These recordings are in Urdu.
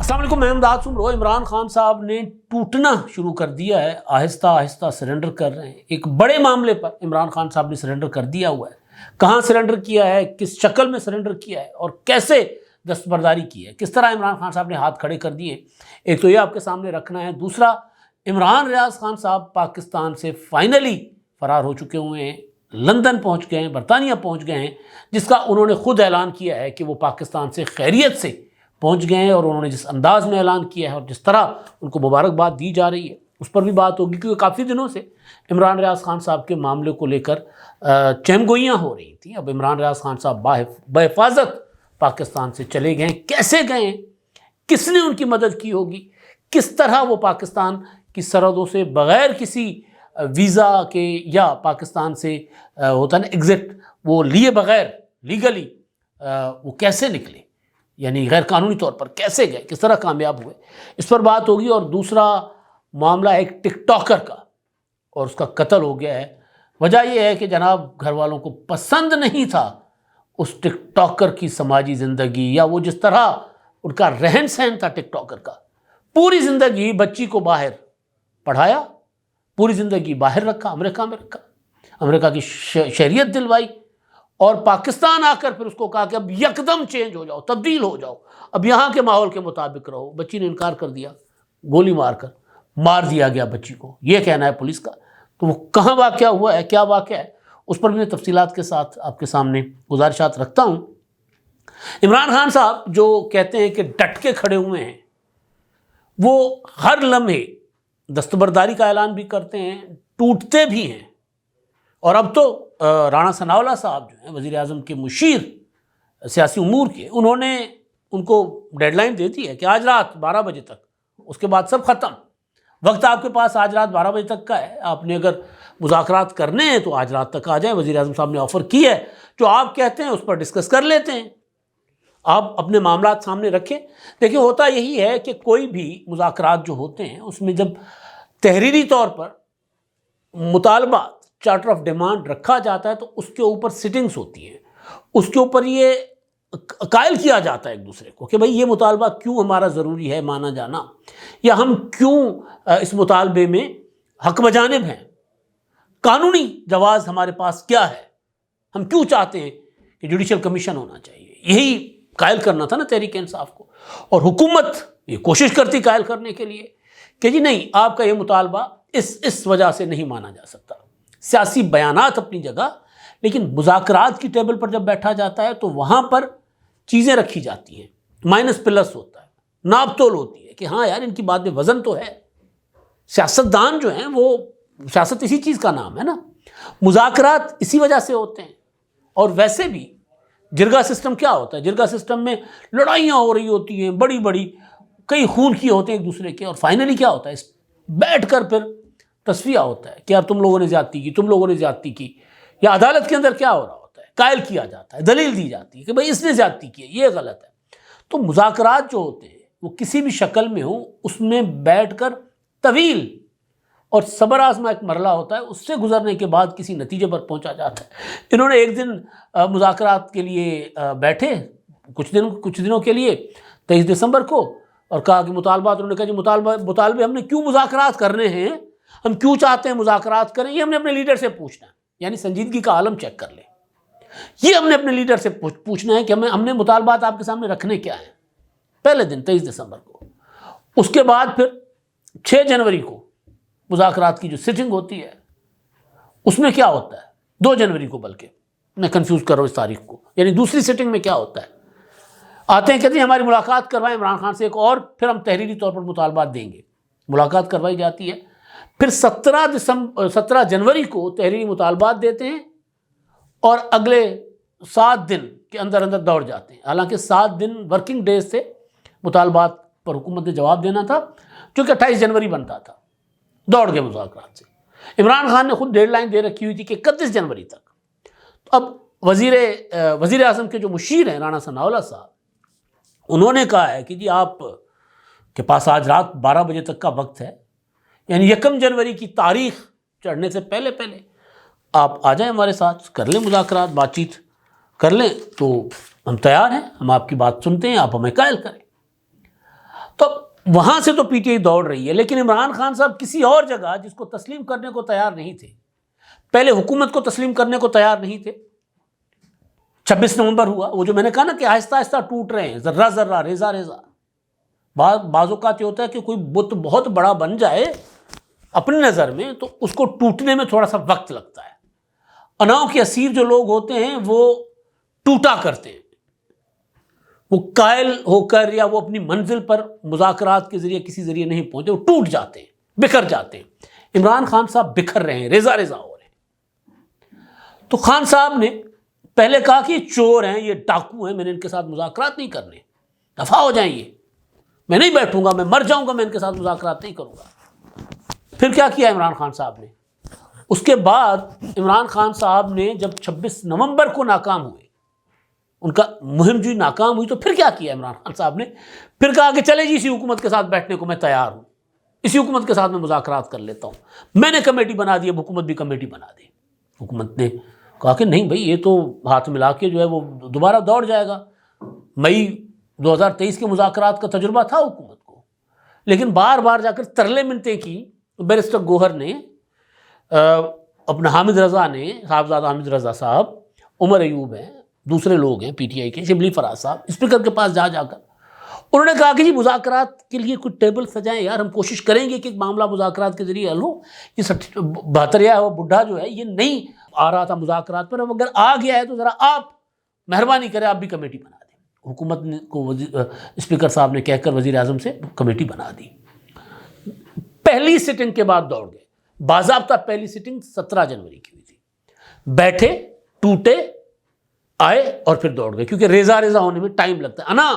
السلام علیکم، میں امداد سمرو۔ عمران خان صاحب نے ٹوٹنا شروع کر دیا ہے، آہستہ آہستہ سرنڈر کر رہے ہیں۔ ایک بڑے معاملے پر عمران خان صاحب نے سرنڈر کر دیا ہوا ہے۔ کہاں سرنڈر کیا ہے، کس شکل میں سرنڈر کیا ہے اور کیسے دستبرداری کی ہے، کس طرح عمران خان صاحب نے ہاتھ کھڑے کر دیے، ایک تو یہ آپ کے سامنے رکھنا ہے۔ دوسرا، عمران ریاض خان صاحب پاکستان سے فائنلی فرار ہو چکے ہوئے ہیں، لندن پہنچ گئے ہیں، برطانیہ پہنچ گئے ہیں، جس کا انہوں نے خود اعلان کیا ہے کہ وہ پاکستان سے خیریت سے پہنچ گئے ہیں، اور انہوں نے جس انداز میں اعلان کیا ہے اور جس طرح ان کو مبارکباد دی جا رہی ہے اس پر بھی بات ہوگی، کیونکہ کافی دنوں سے عمران ریاض خان صاحب کے معاملے کو لے کر چہم گوئیاں ہو رہی تھیں۔ اب عمران ریاض خان صاحب بحفاظت پاکستان سے چلے گئے ہیں، کیسے گئے ہیں، کس نے ان کی مدد کی ہوگی، کس طرح وہ پاکستان کی سرحدوں سے بغیر کسی ویزا کے یا پاکستان سے ہوتا نا ایگزٹ وہ لیے بغیر لیگلی وہ کیسے نکلے، یعنی غیر قانونی طور پر کیسے گئے، کس طرح کامیاب ہوئے، اس پر بات ہوگی۔ اور دوسرا معاملہ ایک ٹک ٹاکر کا، اور اس کا قتل ہو گیا ہے۔ وجہ یہ ہے کہ جناب گھر والوں کو پسند نہیں تھا اس ٹک ٹاکر کی سماجی زندگی، یا وہ جس طرح ان کا رہن سہن تھا ٹک ٹاکر کا۔ پوری زندگی بچی کو باہر پڑھایا، پوری زندگی باہر رکھا، امریکہ میں رکھا، امریکہ کی شہریت دلوائی، اور پاکستان آ کر پھر اس کو کہا کہ اب یکدم چینج ہو جاؤ، تبدیل ہو جاؤ، اب یہاں کے ماحول کے مطابق رہو۔ بچی نے انکار کر دیا، گولی مار کر مار دیا گیا بچی کو، یہ کہنا ہے پولیس کا۔ تو وہ کہاں واقعہ ہوا ہے، کیا واقعہ ہے، اس پر بھی میں تفصیلات کے ساتھ آپ کے سامنے گزارشات رکھتا ہوں۔ عمران خان صاحب جو کہتے ہیں کہ ڈٹ کے کھڑے ہوئے ہیں، وہ ہر لمحے دستبرداری کا اعلان بھی کرتے ہیں، ٹوٹتے بھی ہیں۔ اور اب تو رانا ثناءاللہ صاحب جو ہیں وزیر اعظم کے مشیر سیاسی امور کے، انہوں نے ان کو ڈیڈ لائن دے دی ہے کہ آج رات 12 بجے تک، اس کے بعد سب ختم۔ وقت آپ کے پاس آج رات 12 بجے تک کا ہے، آپ نے اگر مذاکرات کرنے ہیں تو آج رات تک آ جائیں۔ وزیر اعظم صاحب نے آفر کی ہے، جو آپ کہتے ہیں اس پر ڈسکس کر لیتے ہیں، آپ اپنے معاملات سامنے رکھیں۔ دیکھیں ہوتا یہی ہے کہ کوئی بھی مذاکرات جو ہوتے ہیں اس میں جب تحریری طور پر مطالبات، چارٹر آف ڈیمانڈ رکھا جاتا ہے تو اس کے اوپر سٹنگز ہوتی ہیں، اس کے اوپر یہ قائل کیا جاتا ہے ایک دوسرے کو کہ بھئی یہ مطالبہ کیوں ہمارا ضروری ہے مانا جانا، یا ہم کیوں اس مطالبے میں حق بجانب ہیں، قانونی جواز ہمارے پاس کیا ہے، ہم کیوں چاہتے ہیں کہ جوڈیشل کمیشن ہونا چاہیے۔ یہی قائل کرنا تھا نا تحریک انصاف کو، اور حکومت یہ کوشش کرتی قائل کرنے کے لیے کہ جی نہیں، آپ کا یہ مطالبہ اس وجہ سے نہیں مانا جا سکتا۔ سیاسی بیانات اپنی جگہ، لیکن مذاکرات کی ٹیبل پر جب بیٹھا جاتا ہے تو وہاں پر چیزیں رکھی جاتی ہیں، مائنس پلس ہوتا ہے، ناپ تول ہوتی ہے کہ ہاں یار ان کی بات میں وزن تو ہے۔ سیاستدان جو ہیں وہ، سیاست اسی چیز کا نام ہے نا، مذاکرات اسی وجہ سے ہوتے ہیں۔ اور ویسے بھی جرگہ سسٹم کیا ہوتا ہے، جرگہ سسٹم میں لڑائیاں ہو رہی ہوتی ہیں بڑی بڑی، کئی خون کی ہوتے ہیں ایک دوسرے کے، اور فائنلی کیا ہوتا ہے، بیٹھ کر پھر تصفیہ ہوتا ہے کہ یار تم لوگوں نے زیادتی کی، تم لوگوں نے زیادتی کی، یا عدالت کے اندر کیا ہو رہا ہوتا ہے، قائل کیا جاتا ہے، دلیل دی جاتی ہے کہ بھئی اس نے زیادتی کی ہے، یہ غلط ہے۔ تو مذاکرات جو ہوتے ہیں وہ کسی بھی شکل میں ہوں، اس میں بیٹھ کر طویل اور صبر آزما ایک مرحلہ ہوتا ہے، اس سے گزرنے کے بعد کسی نتیجے پر پہنچا جاتا ہے۔ انہوں نے ایک دن مذاکرات کے لیے بیٹھے کچھ دنوں کے لیے 23 دسمبر کو، اور کہا کہ مطالبات، انہوں نے کہا جی مطالبے ہم نے کیوں مذاکرات کرنے ہیں، ہم کیوں چاہتے ہیں مذاکرات کریں، یہ ہم نے اپنے لیڈر سے پوچھنا ہے۔ یعنی سنجیدگی کا عالم چیک کر لیں، یہ ہم نے اپنے لیڈر سے پوچھنا ہے کہ ہم نے مطالبات آپ کے سامنے رکھنے کیا ہیں، پہلے دن 23 دسمبر کو۔ اس کے بعد پھر 6 جنوری کو مذاکرات کی جو سٹنگ ہوتی ہے، اس میں کیا ہوتا ہے، 2 جنوری کو، بلکہ میں کنفیوز کر رہا ہوں اس تاریخ کو، یعنی دوسری سٹنگ میں کیا ہوتا ہے، آتے ہیں کہتے ہیں ہماری ملاقات کروائیں عمران خان سے ایک اور، پھر ہم تحریری طور پر مطالبات دیں گے۔ ملاقات کروائی جاتی ہے، پھر 17 جنوری کو تحریری مطالبات دیتے ہیں، اور اگلے 7 دن کے اندر اندر دوڑ جاتے ہیں۔ حالانکہ 7 دن ورکنگ ڈیز سے مطالبات پر حکومت نے جواب دینا تھا، چونکہ 28 جنوری بنتا تھا، دوڑ گئے مذاکرات سے۔ عمران خان نے خود ڈیڈ لائن دے رکھی ہوئی تھی کہ 31 جنوری تک۔ تو اب وزیر اعظم کے جو مشیر ہیں رانا ثناءاللہ صاحب، انہوں نے کہا ہے کہ جی آپ کے پاس آج رات 12 بجے تک کا وقت ہے، یعنی 1 جنوری کی تاریخ چڑھنے سے پہلے آپ آ جائیں ہمارے ساتھ، کر لیں مذاکرات، بات چیت کر لیں، تو ہم تیار ہیں، ہم آپ کی بات سنتے ہیں، آپ ہمیں قائل کریں۔ تو وہاں سے تو پی ٹی آئی دوڑ رہی ہے، لیکن عمران خان صاحب کسی اور جگہ جس کو تسلیم کرنے کو تیار نہیں تھے، پہلے حکومت کو تسلیم کرنے کو تیار نہیں تھے. 26 نومبر ہوا، وہ جو میں نے کہا نا کہ آہستہ آہستہ ٹوٹ رہے ہیں، ذرہ ذرہ، ریزہ ریزہ. بعض اوقات یہ ہوتا ہے کہ کوئی بت بہت بڑا بن جائے اپنی نظر میں تو اس کو ٹوٹنے میں تھوڑا سا وقت لگتا ہے. اناؤ کے اسیر جو لوگ ہوتے ہیں وہ ٹوٹا کرتے ہیں، وہ قائل ہو کر یا وہ اپنی منزل پر مذاکرات کے ذریعے کسی ذریعے نہیں پہنچے، وہ ٹوٹ جاتے ہیں، بکھر جاتے ہیں. عمران خان صاحب بکھر رہے ہیں، ریزہ ریزہ ہو رہے ہیں. تو خان صاحب نے پہلے کہا کہ یہ چور ہیں، یہ ڈاکو ہیں، میں نے ان کے ساتھ مذاکرات نہیں کرنے، دفع ہو جائیں، یہ میں نہیں بیٹھوں گا، میں مر جاؤں گا، میں ان کے ساتھ مذاکرات نہیں کروں گا. پھر کیا کیا عمران خان صاحب نے؟ اس کے بعد عمران خان صاحب نے جب 26 نومبر کو ناکام ہوئے، ان کا مہم جو ناکام ہوئی، تو پھر کیا کیا عمران خان صاحب نے؟ پھر کہا کہ چلے جی اسی حکومت کے ساتھ بیٹھنے کو میں تیار ہوں، اسی حکومت کے ساتھ میں مذاکرات کر لیتا ہوں. میں نے کمیٹی بنا دی، اب حکومت بھی کمیٹی بنا دے. حکومت نے کہا کہ نہیں بھائی، یہ تو ہاتھ ملا کے جو ہے وہ دوبارہ دوڑ جائے گا. مئی 2023 کے مذاکرات کا تجربہ تھا حکومت کو، لیکن بار بار جا کر ترلے منتیں کی. بیرسٹر گوہر نے، اپنا حامد رضا نے، صاحبزادہ حامد رضا صاحب، عمر ایوب ہیں، دوسرے لوگ ہیں پی ٹی آئی کے، شبلی فراز صاحب، اسپیکر کے پاس جا کر انہوں نے کہا کہ جی مذاکرات کے لیے کوئی ٹیبل سجائیں یار، ہم کوشش کریں گے کہ ایک معاملہ مذاکرات کے ذریعے حل ہو. یہ 72 وہ بڈھا جو ہے یہ نہیں آ رہا تھا مذاکرات پر، اب اگر آ گیا ہے تو ذرا آپ مہربانی کریں، آپ بھی کمیٹی بنا دیں. حکومت کو اسپیکر صاحب نے کہہ کر وزیر اعظم سے کمیٹی بنا دی. پہلی سٹنگ کے بعد دوڑ گئے، باضابطہ پہلی سٹنگ 17 جنوری کی ہوئی تھی. بیٹھے، ٹوٹے، آئے اور پھر دوڑ گئے، کیونکہ ریزہ ریزہ ہونے میں ٹائم لگتا ہے. انا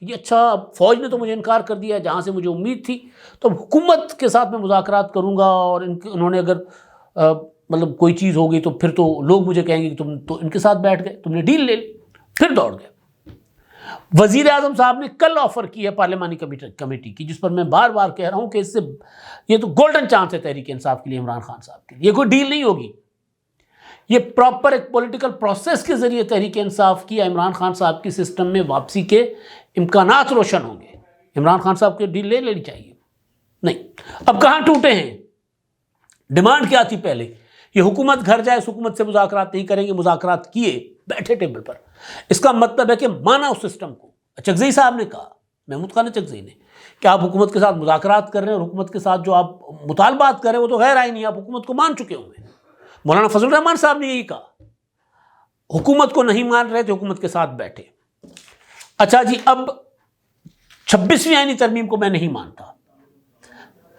کہ اچھا فوج نے تو مجھے انکار کر دیا جہاں سے مجھے امید تھی، تو حکومت کے ساتھ میں مذاکرات کروں گا، اور انہوں نے اگر مطلب کوئی چیز ہوگی تو پھر تو لوگ مجھے کہیں گے کہ تم تو ان کے ساتھ بیٹھ گئے، تم نے ڈیل لے لی. پھر دوڑ گئے. وزیر اعظم صاحب نے کل آفر کی ہے پارلیمانی کمیٹی کی، جس پر میں بار بار کہہ رہا ہوں کہ اس سے یہ تو گولڈن چانس ہے تحریک انصاف کے لیے، عمران خان صاحب کے لیے. یہ کوئی ڈیل نہیں ہوگی، یہ پراپر ایک پولیٹیکل پروسیس کے ذریعے تحریک انصاف کی عمران خان صاحب کی سسٹم میں واپسی کے امکانات روشن ہوں گے. عمران خان صاحب کی ڈیل لے لینی چاہیے. نہیں، اب کہاں ٹوٹے ہیں؟ ڈیمانڈ کیا تھی پہلے؟ یہ حکومت گھر جائے، اس حکومت سے مذاکرات نہیں کریں گے. مذاکرات کیے، بیٹھے ٹیبل پر. اس کا مطلب ہے کہ مانا اس سسٹم کو. چکزئی صاحب نے کہا، محمود خان چکزئی نے، کہ آپ حکومت کے ساتھ مذاکرات کر رہے ہیں اور حکومت کے ساتھ جو آپ مطالبات کر رہے ہیں وہ تو غیر آئینی، آپ حکومت کو مان چکے ہوں گے. مولانا فضل الرحمان صاحب نے یہی کہا، حکومت کو نہیں مان رہے تھے، حکومت کے ساتھ بیٹھے. اچھا جی، اب 26ویں آئینی ترمیم کو میں نہیں مانتا.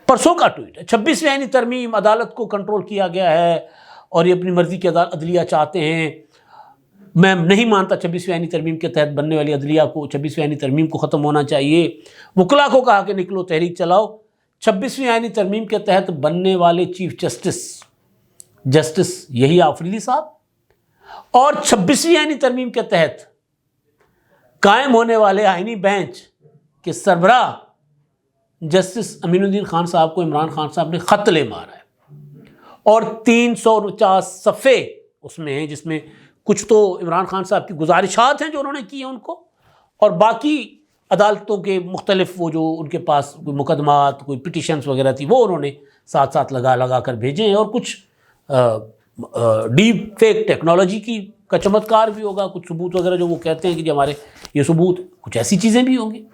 پرسوں کا ٹویٹ ہے، 26ویں آئینی ترمیم، عدالت کو کنٹرول کیا گیا ہے اور یہ اپنی مرضی کی عدلیہ چاہتے ہیں. میں نہیں مانتا 26ویں آئینی ترمیم کے تحت بننے والی عدلیہ کو، 26ویں آئینی ترمیم کو ختم ہونا چاہیے. وکلا کو کہا کہ نکلو، تحریک چلاؤ. 26ویں آئینی ترمیم کے تحت بننے والے چیف جسٹس یہی آفریدی صاحب، اور 26ویں آئینی ترمیم کے تحت قائم ہونے والے آئینی بینچ کے سربراہ جسٹس امین الدین خان صاحب کو عمران خان صاحب نے خط لے مارا ہے، اور 349 صفحے اس میں ہیں، جس میں کچھ تو عمران خان صاحب کی گزارشات ہیں جو انہوں نے کی ہیں ان کو، اور باقی عدالتوں کے مختلف وہ جو ان کے پاس کوئی مقدمات، کوئی پٹیشنز وغیرہ تھی، وہ انہوں نے ساتھ ساتھ لگا کر بھیجے ہیں. اور کچھ ڈیپ فیک ٹیکنالوجی کا چمتکار بھی ہوگا، کچھ ثبوت وغیرہ جو وہ کہتے ہیں کہ ہمارے یہ ثبوت، کچھ ایسی چیزیں بھی ہوں گی.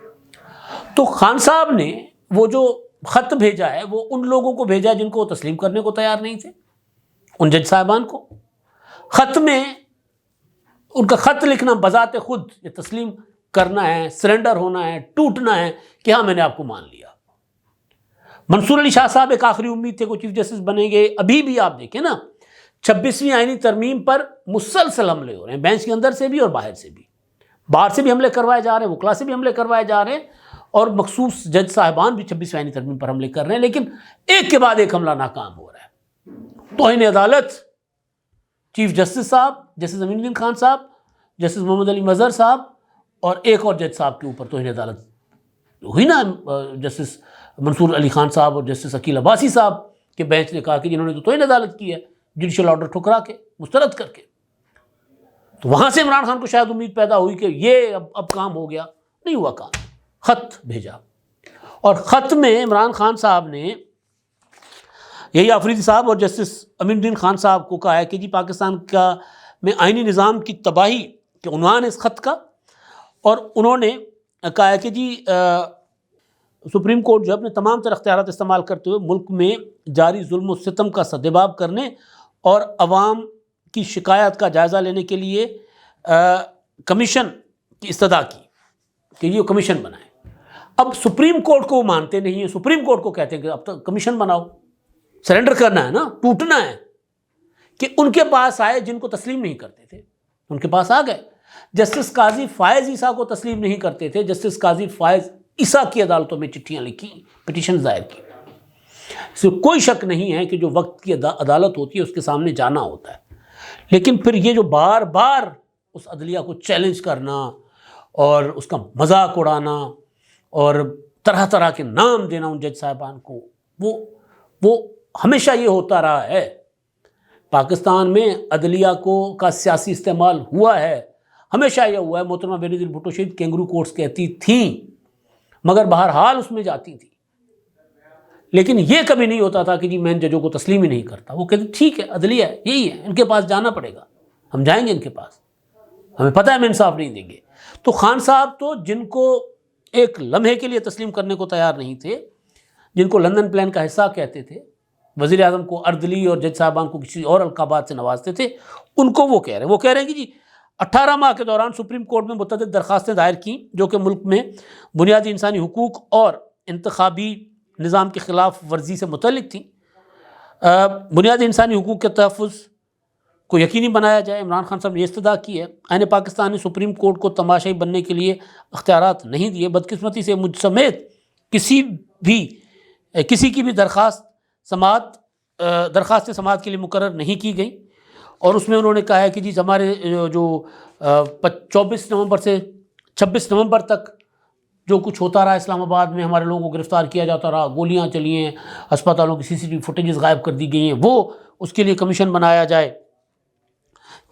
تو خان صاحب نے وہ جو خط بھیجا ہے وہ ان لوگوں کو بھیجا ہے جن کو وہ تسلیم کرنے کو تیار نہیں تھے، ان جج صاحبان کو. خط میں ان کا خط لکھنا بذات خود یہ تسلیم کرنا ہے، سرنڈر ہونا ہے، ٹوٹنا ہے کہ ہاں میں نے آپ کو مان لیا. منصور علی شاہ صاحب ایک آخری امید تھے، کوئی چیف جسٹس بنیں گے. ابھی بھی آپ دیکھیں نا، 26ویں آئینی ترمیم پر مسلسل حملے ہو رہے ہیں، بینچ کے اندر سے بھی اور باہر سے بھی. باہر سے بھی حملے کروائے جا رہے ہیں، وکلا سے بھی حملے کروائے جا رہے ہیں، اور مخصوص جج صاحبان بھی 26ویں آئینی ترمیم پر حملے کر رہے ہیں. لیکن ایک کے بعد ایک حملہ ناکام ہو رہا ہے. توہین عدالت چیف جسٹس صاحب، جسٹس امین الدین خان صاحب، جسٹس محمد علی مظہر صاحب، اور ایک اور جج صاحب کے اوپر توہین عدالت ہوئی نا، جسٹس منصور علی خان صاحب اور جسٹس عقیل عباسی صاحب کے بینچ نے کہا کہ جنہوں نے تو توہین عدالت کی ہے، جوڈیشل آرڈر ٹھکرا کے، مسترد کر کے. تو وہاں سے عمران خان کو شاید امید پیدا ہوئی کہ یہ اب کام ہو گیا. نہیں ہوا کام. خط بھیجا. اور خط میں عمران خان صاحب نے یہی آفریدی صاحب اور جسٹس امین الدین خان صاحب کو کہا ہے کہ جی پاکستان کا میں آئینی نظام کی تباہی کے عنوان ہے اس خط کا، اور انہوں نے کہا ہے کہ جی سپریم کورٹ جو اپنے تمام تر اختیارات استعمال کرتے ہوئے ملک میں جاری ظلم و ستم کا سدباب کرنے اور عوام کی شکایات کا جائزہ لینے کے لیے کمیشن کی استدعا کی کہ یہ کمیشن بنائے۔ اب سپریم کورٹ کو وہ مانتے نہیں ہیں، سپریم کورٹ کو کہتے ہیں کہ اب تو کمیشن بناؤ، سرنڈر کرنا ہے نا، ٹوٹنا ہے، کہ ان کے پاس آئے جن کو تسلیم نہیں کرتے تھے، ان کے پاس آ گئے۔ جسٹس قاضی فائز عیسیٰ کو تسلیم نہیں کرتے تھے، جسٹس قاضی فائز عیسیٰ کی عدالتوں میں چٹھیاں لکھی، پٹیشن دائر کی۔ اس میں کوئی شک نہیں ہے کہ جو وقت کی عدالت ہوتی ہے اس کے سامنے جانا ہوتا ہے، لیکن پھر یہ جو بار بار اس عدلیہ کو چیلنج کرنا اور اس کا مذاق اڑانا اور طرح طرح کے نام دینا ان جج صاحبان کو، وہ ہمیشہ یہ ہوتا رہا ہے۔ پاکستان میں عدلیہ کا سیاسی استعمال ہوا ہے، ہمیشہ یہ ہوا ہے۔ محترمہ بے نظیر بھٹو شہید کینگرو کورٹس کہتی تھیں، مگر بہرحال اس میں جاتی تھی، لیکن یہ کبھی نہیں ہوتا تھا کہ جی میں ان ججوں کو تسلیم ہی نہیں کرتا۔ وہ کہتے ٹھیک ہے عدلیہ ہے، یہی ہے، ان کے پاس جانا پڑے گا، ہم جائیں گے ان کے پاس، ہمیں پتہ ہے ہم انصاف نہیں دیں گے۔ تو خان صاحب تو جن کو ایک لمحے کے لیے تسلیم کرنے کو تیار نہیں تھے، جن کو لندن پلان کا حصہ کہتے تھے، وزیر اعظم کو اردلی اور جج صاحبان کو کسی اور القابات سے نوازتے تھے، ان کو وہ کہہ رہے ہیں کہ جی 18 ماہ کے دوران سپریم کورٹ میں متعدد درخواستیں دائر کیں جو کہ ملک میں بنیادی انسانی حقوق اور انتخابی نظام کی خلاف ورزی سے متعلق تھیں۔ بنیادی انسانی حقوق کے تحفظ کو یقینی بنایا جائے۔ عمران خان صاحب نے یہ استدعا کی ہے۔ آئین پاکستان نے سپریم کورٹ کو تماشائی بننے کے لیے اختیارات نہیں دیے۔ بدقسمتی سے مجھ سمیت کسی کی بھی درخواست سماعت کے لیے مقرر نہیں کی گئی، اور اس میں انہوں نے کہا ہے کہ جی ہمارے جو 24 نومبر سے 26 نومبر تک جو کچھ ہوتا رہا اسلام آباد میں، ہمارے لوگوں کو گرفتار کیا جاتا رہا، گولیاں چلی ہیں، ہسپتالوں کی CCTV فوٹیجز غائب کر دی گئی ہیں، وہ اس کے لیے کمیشن بنایا جائے۔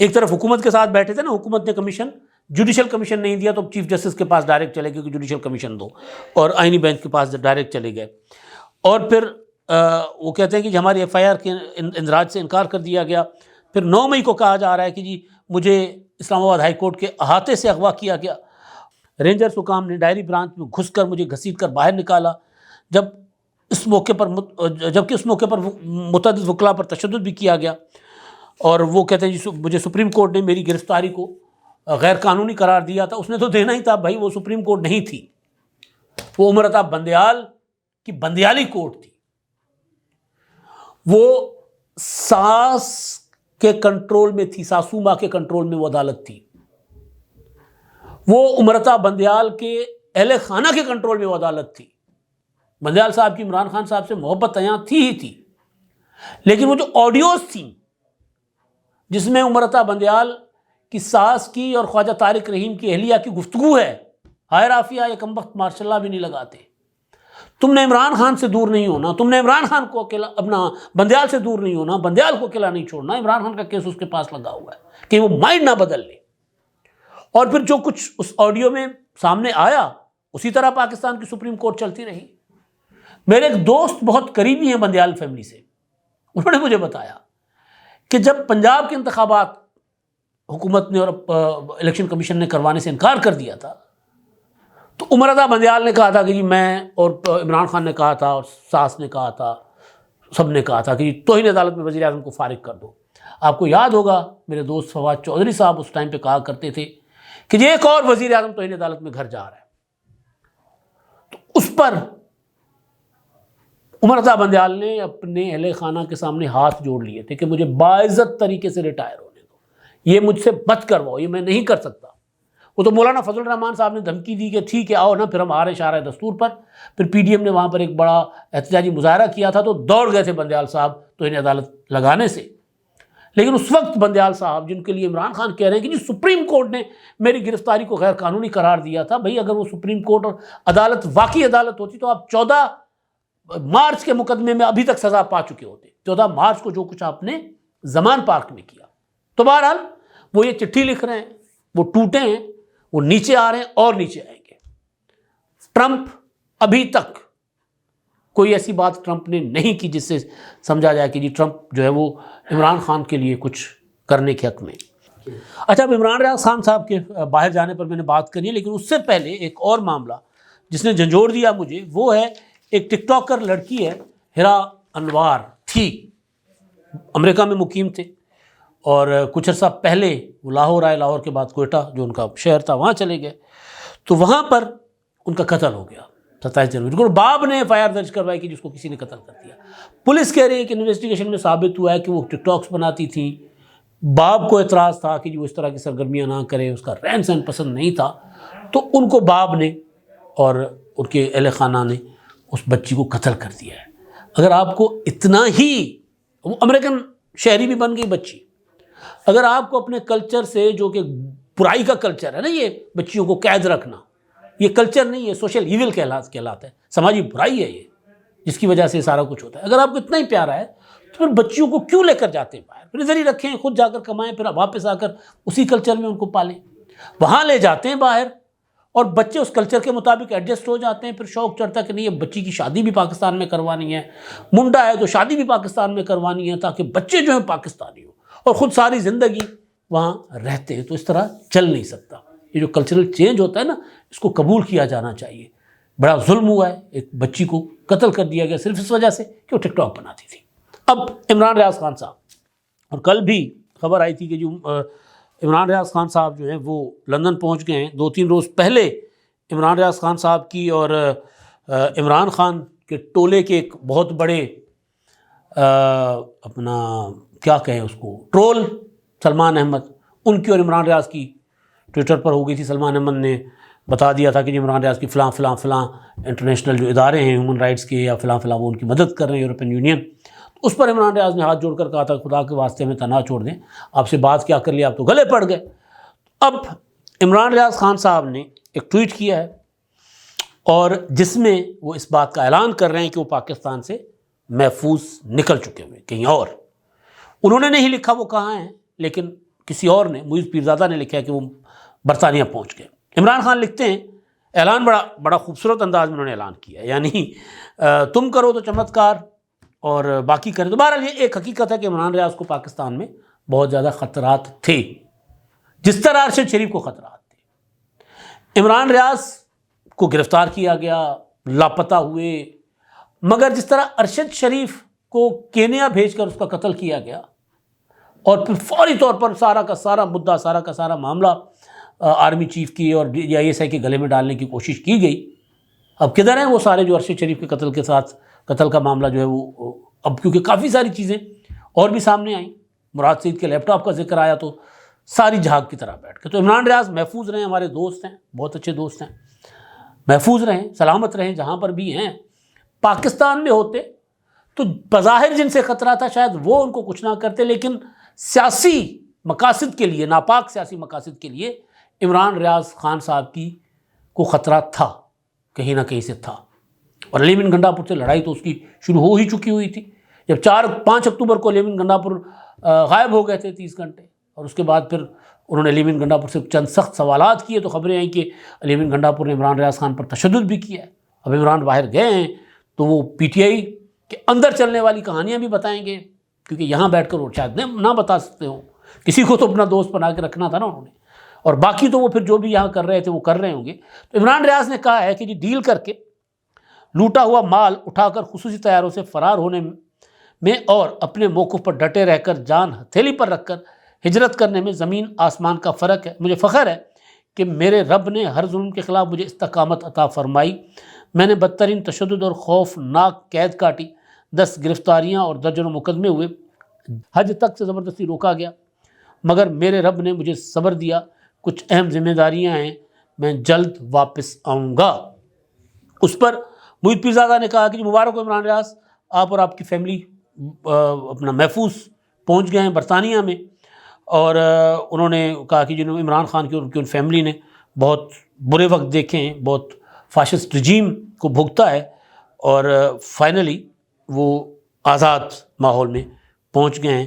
ایک طرف حکومت کے ساتھ بیٹھے تھے نا، حکومت نے کمیشن، جوڈیشل کمیشن نہیں دیا تو چیف جسٹس کے پاس ڈائریکٹ چلے گئے کہ جوڈیشل کمیشن دو، اور آئینی بینچ کے پاس ڈائریکٹ چلے گئے۔ اور پھر وہ کہتے ہیں کہ ہماری FIR کے اندراج سے انکار کر دیا گیا۔ پھر 9 مئی کو کہا جا رہا ہے کہ جی مجھے اسلام آباد ہائی کورٹ کے احاطے سے اغوا کیا گیا، رینجرز حکام نے ڈائری برانچ میں گھس کر مجھے گھسیٹ کر باہر نکالا، جبکہ اس موقع پر متعدد وکلاء پر تشدد بھی کیا گیا۔ اور وہ کہتے ہیں جی مجھے سپریم کورٹ نے میری گرفتاری کو غیر قانونی قرار دیا تھا۔ اس نے تو دینا ہی تھا بھائی، وہ سپریم کورٹ نہیں تھی، وہ عمر عطا بندیال کی بندیالی کورٹ تھی، وہ ساس کے کنٹرول میں تھی، ساسوما کے کنٹرول میں وہ عدالت تھی، وہ عمر عطا بندیال کے اہل خانہ کے کنٹرول میں وہ عدالت تھی۔ بندیال صاحب کی عمران خان صاحب سے محبت یہاں تھی ہی تھی، لیکن وہ جو آڈیوز تھیں جس میں عمر عطا بندیال کی ساس کی اور خواجہ طارق رحیم کی اہلیہ کی گفتگو ہے، ہائے رافیہ یہ کمبخت ماشاء اللہ بھی نہیں لگاتے، تم نے عمران خان سے دور نہیں ہونا، تم نے عمران خان کو اکیلا اپنا بندیال سے دور نہیں ہونا، بندیال کو اکیلا نہیں چھوڑنا، عمران خان کا کیس اس کے پاس لگا ہوا ہے کہ وہ مائنڈ نہ بدل لے۔ اور پھر جو کچھ اس آڈیو میں سامنے آیا اسی طرح پاکستان کی سپریم کورٹ چلتی رہی۔ میرے ایک دوست بہت قریبی ہیں بندیال فیملی سے، انہوں نے مجھے بتایا کہ جب پنجاب کے انتخابات حکومت نے اور الیکشن کمیشن نے کروانے سے انکار کر دیا تھا تو عمر عطا بندیال نے کہا تھا کہ جی میں، اور عمران خان نے کہا تھا اور ساس نے کہا تھا، سب نے کہا تھا کہ جی توہین عدالت میں وزیر اعظم کو فارغ کر دو۔ آپ کو یاد ہوگا میرے دوست فواد چودھری صاحب اس ٹائم پہ کہا کرتے تھے کہ جی ایک اور وزیر اعظم توہین عدالت میں گھر جا رہا ہے، تو اس پر عمر عطا بندیال نے اپنے اہل خانہ کے سامنے ہاتھ جوڑ لیے تھے کہ مجھے باعزت طریقے سے ریٹائر ہونے دو، یہ مجھ سے مت کرواؤ، یہ میں نہیں کر سکتا۔ وہ تو مولانا فضل الرحمان صاحب نے دھمکی دی کہ ٹھیک ہے آؤ نا، پھر ہم آ رہے شارع دستور پر۔ پھر PDM نے وہاں پر ایک بڑا احتجاجی مظاہرہ کیا تھا تو دوڑ گئے تھے بندیال صاحب توہین عدالت لگانے سے۔ لیکن اس وقت بندیال صاحب جن کے لیے عمران خان کہہ رہے ہیں کہ جی سپریم کورٹ نے میری گرفتاری کو غیر قانونی قرار دیا تھا، بھئی اگر وہ سپریم کورٹ اور عدالت واقعی عدالت ہوتی تو آپ 14 مارچ کے مقدمے میں ابھی تک سزا پا چکے ہوتے، 14 مارچ کو جو کچھ آپ نے زمان پارک میں کیا۔ تو بہرحال وہ یہ چٹھی لکھ رہے ہیں، وہ ٹوٹے ہیں، وہ نیچے آ رہے ہیں اور نیچے آئیں گے۔ ٹرمپ ابھی تک کوئی ایسی بات ٹرمپ نے نہیں کی جس سے سمجھا جائے کہ جی ٹرمپ جو ہے وہ عمران خان کے لیے کچھ کرنے کے حق میں. اچھا، اب عمران ریاض خان صاحب کے باہر جانے پر میں نے بات کرنی ہے، لیکن اس سے پہلے ایک اور معاملہ جس نے جھنجھوڑ دیا مجھے، وہ ہے ایک ٹک ٹاکر لڑکی ہے ہرا انوار تھی، امریکہ میں مقیم تھے، اور کچھ عرصہ پہلے وہ لاہور آئے، لاہور کے بعد کوئٹہ جو ان کا شہر تھا وہاں چلے گئے، تو وہاں پر ان کا قتل ہو گیا 27 جنوری کو. باپ نے ایف آئی آر درج کروائی کہ جس کو کسی نے قتل کر دیا. پولیس کہہ رہی ہے کہ انویسٹیگیشن میں ثابت ہوا ہے کہ وہ ٹک ٹاکس بناتی تھیں، باپ کو اعتراض تھا کہ وہ اس طرح کی سرگرمیاں نہ کرے، اس کا رہن سہن پسند نہیں تھا، تو ان کو باپ نے اور ان کے اہل خانہ نے اس بچی کو قتل کر دیا ہے. اگر آپ کو اتنا ہی، وہ امریکن شہری بھی بن گئی بچی، اگر آپ کو اپنے کلچر سے، جو کہ برائی کا کلچر ہے نا، یہ بچیوں کو قید رکھنا، یہ کلچر نہیں ہے، سوشل ایول کہلاتا ہے، سماجی برائی ہے یہ، جس کی وجہ سے یہ سارا کچھ ہوتا ہے. اگر آپ کو اتنا ہی پیارا ہے تو پھر بچیوں کو کیوں لے کر جاتے ہیں باہر؟ پھر ادھر ہی رکھیں، خود جا کر کمائیں، پھر واپس آ کر اسی کلچر میں ان کو پالیں. وہاں لے جاتے ہیں باہر، اور بچے اس کلچر کے مطابق ایڈجسٹ ہو جاتے ہیں. پھر شوق چڑھتا ہے کہ نہیں، اب بچی کی شادی بھی پاکستان میں کروانی ہے، منڈا ہے تو شادی بھی پاکستان میں کروانی ہے، تاکہ بچے جو ہیں پاکستانی ہوں، اور خود ساری زندگی وہاں رہتے ہیں. تو اس طرح چل نہیں سکتا. یہ جو کلچرل چینج ہوتا ہے نا، اس کو قبول کیا جانا چاہیے. بڑا ظلم ہوا ہے، ایک بچی کو قتل کر دیا گیا صرف اس وجہ سے کہ وہ ٹک ٹاک بناتی تھی. اب عمران ریاض خان صاحب، اور کل بھی خبر آئی تھی کہ جو عمران ریاض خان صاحب جو ہیں وہ لندن پہنچ گئے ہیں. 2-3 روز پہلے عمران ریاض خان صاحب کی اور عمران خان کے ٹولے کے ایک بہت بڑے اپنا کیا کہیں اس کو، ٹرول سلمان احمد، ان کی اور عمران ریاض کی ٹویٹر پر ہو گئی تھی. سلمان احمد نے بتا دیا تھا کہ عمران ریاض کی فلاں فلاں فلاں انٹرنیشنل جو ادارے ہیں ہیومن رائٹس کے یا فلاں فلاں، وہ ان کی مدد کر رہے ہیں، یورپین یونین. اس پر عمران ریاض نے ہاتھ جوڑ کر کہا تھا خدا کے واسطے میں تنہا چھوڑ دیں، آپ سے بات کیا کر لیا، آپ تو گلے پڑ گئے. اب عمران ریاض خان صاحب نے ایک ٹویٹ کیا ہے، اور جس میں وہ اس بات کا اعلان کر رہے ہیں کہ وہ پاکستان سے محفوظ نکل چکے ہوئے کہیں اور. انہوں نے نہیں لکھا وہ کہاں ہیں، لیکن کسی اور نے، معیز پیرزادہ نے لکھا ہے کہ وہ برطانیہ پہنچ گئے. عمران خان لکھتے ہیں، اعلان بڑا خوبصورت انداز میں انہوں نے اعلان کیا ہے، یعنی تم کرو تو چمتکار اور باقی کریں تو. بہرحال یہ ایک حقیقت ہے کہ عمران ریاض کو پاکستان میں بہت زیادہ خطرات تھے، جس طرح ارشد شریف کو خطرات تھے. عمران ریاض کو گرفتار کیا گیا، لاپتہ ہوئے، مگر جس طرح ارشد شریف کو کینیا بھیج کر اس کا قتل کیا گیا، اور پھر فوری طور پر سارا کا سارا مدعا، سارا کا سارا معاملہ آرمی چیف کی اور DISI کے گلے میں ڈالنے کی کوشش کی گئی. اب کدھر ہیں وہ سارے جو ارشد شریف کے قتل کے ساتھ، قتل کا معاملہ جو ہے وہ اب کیونکہ کافی ساری چیزیں اور بھی سامنے آئیں، مراد سعید کے لیپ ٹاپ کا ذکر آیا تو ساری جھاگ کی طرح بیٹھ کے. تو عمران ریاض محفوظ رہیں، ہمارے دوست ہیں، بہت اچھے دوست ہیں، محفوظ رہیں، سلامت رہیں جہاں پر بھی ہیں. پاکستان میں ہوتے تو بظاہر جن سے خطرہ تھا شاید وہ ان کو کچھ نہ کرتے، لیکن سیاسی مقاصد کے لیے، ناپاک سیاسی مقاصد کے لیے عمران ریاض خان صاحب کی کو خطرہ تھا، کہیں نہ کہیں سے تھا. اور لیمن گنڈا پور سے لڑائی تو اس کی شروع ہو ہی چکی ہوئی تھی. جب 5 اکتوبر کو لیمن گنڈا پور غائب ہو گئے تھے 30 گھنٹے، اور اس کے بعد پھر انہوں نے لیمن گنڈا پور سے چند سخت سوالات کیے، تو خبریں آئیں کہ لیمن گنڈا پور نے عمران ریاض خان پر تشدد بھی کیا ہے. اب عمران باہر گئے ہیں تو وہ PTI کے اندر چلنے والی کہانیاں بھی بتائیں گے، کیونکہ یہاں بیٹھ کر وہ شاید نہ بتا سکتے ہوں. کسی کو تو اپنا دوست بنا کے رکھنا تھا نا انہوں نے، اور باقی تو وہ پھر جو بھی یہاں کر رہے تھے وہ کر رہے ہوں گے. تو عمران ریاض نے کہا ہے کہ جی ڈیل کر کے لوٹا ہوا مال اٹھا کر خصوصی طیاروں سے فرار ہونے میں اور اپنے موقف پر ڈٹے رہ کر جان ہتھیلی پر رکھ کر ہجرت کرنے میں زمین آسمان کا فرق ہے. مجھے فخر ہے کہ میرے رب نے ہر ظلم کے خلاف مجھے استقامت عطا فرمائی. میں نے بدترین تشدد اور خوفناک قید کاٹی، 10 گرفتاریاں اور درجنوں مقدمے ہوئے، حج تک سے زبردستی روکا گیا، مگر میرے رب نے مجھے صبر دیا. کچھ اہم ذمہ داریاں ہیں، میں جلد واپس آؤں گا. اس پر معید پیرزادہ نے کہا کہ جی مبارک ہو عمران ریاض، آپ اور آپ کی فیملی اپنا محفوظ پہنچ گئے ہیں برطانیہ میں. اور انہوں نے کہا کہ جنہوں عمران خان کی اور ان کی فیملی نے بہت برے وقت دیکھے ہیں، بہت فاشسٹ رجیم کو بھگتا ہے، اور فائنلی وہ آزاد ماحول میں پہنچ گئے ہیں.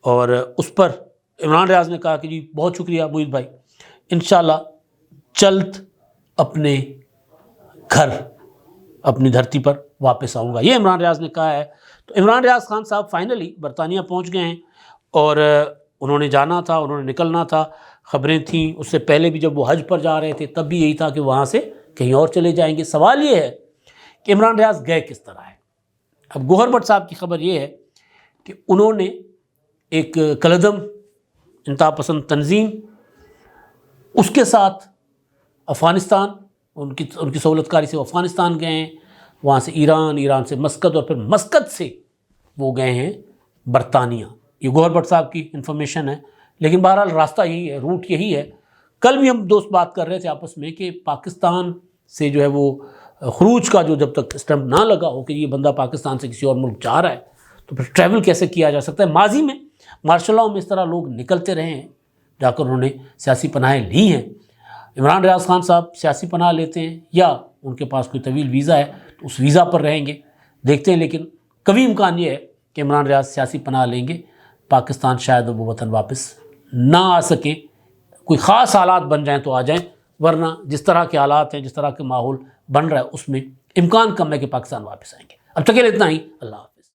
اور اس پر عمران ریاض نے کہا کہ جی بہت شکریہ معید بھائی، انشاءاللہ جلد اپنے گھر اپنی دھرتی پر واپس آؤں گا، یہ عمران ریاض نے کہا ہے۔ تو عمران ریاض خان صاحب فائنلی برطانیہ پہنچ گئے ہیں، اور انہوں نے جانا تھا، انہوں نے نکلنا تھا، خبریں تھیں اس سے پہلے بھی جب وہ حج پر جا رہے تھے تب بھی یہی تھا کہ وہاں سے کہیں اور چلے جائیں گے۔ سوال یہ ہے کہ عمران ریاض گئے کس طرح ہے۔ اب گوہر بٹ صاحب کی خبر یہ ہے کہ انہوں نے ایک کلدم انتہا پسند تنظیم، اس کے ساتھ افغانستان، ان کی سہولت کاری سے وہ افغانستان گئے ہیں، وہاں سے ایران سے مسقط، اور پھر مسقط سے وہ گئے ہیں برطانیہ۔ یہ گوہر بٹ صاحب کی انفارمیشن ہے، لیکن بہرحال راستہ یہی ہے، روٹ یہی ہے۔ کل بھی ہم دوست بات کر رہے تھے آپس میں کہ پاکستان سے جو ہے وہ خروج کا جو جب تک اسٹمپ نہ لگا ہو کہ یہ بندہ پاکستان سے کسی اور ملک جا رہا ہے تو پھر ٹریول کیسے کیا جا سکتا ہے۔ ماضی میں مارشل لاء میں اس طرح لوگ نکلتے رہے ہیں، جا کر انہوں نے سیاسی پناہیں لی ہیں۔ عمران ریاض خان صاحب سیاسی پناہ لیتے ہیں یا ان کے پاس کوئی طویل ویزا ہے تو اس ویزا پر رہیں گے، دیکھتے ہیں۔ لیکن قوی امکان یہ ہے کہ عمران ریاض سیاسی پناہ لیں گے، پاکستان شاید وہ وطن واپس نہ آ سکیں، کوئی خاص حالات بن جائیں تو آ جائیں، ورنہ جس طرح کے حالات ہیں، جس طرح کے ماحول بن رہا ہے، اس میں امکان کم ہے کہ پاکستان واپس آئیں گے۔ اب تک کے لیے اتنا ہی، اللہ حافظ۔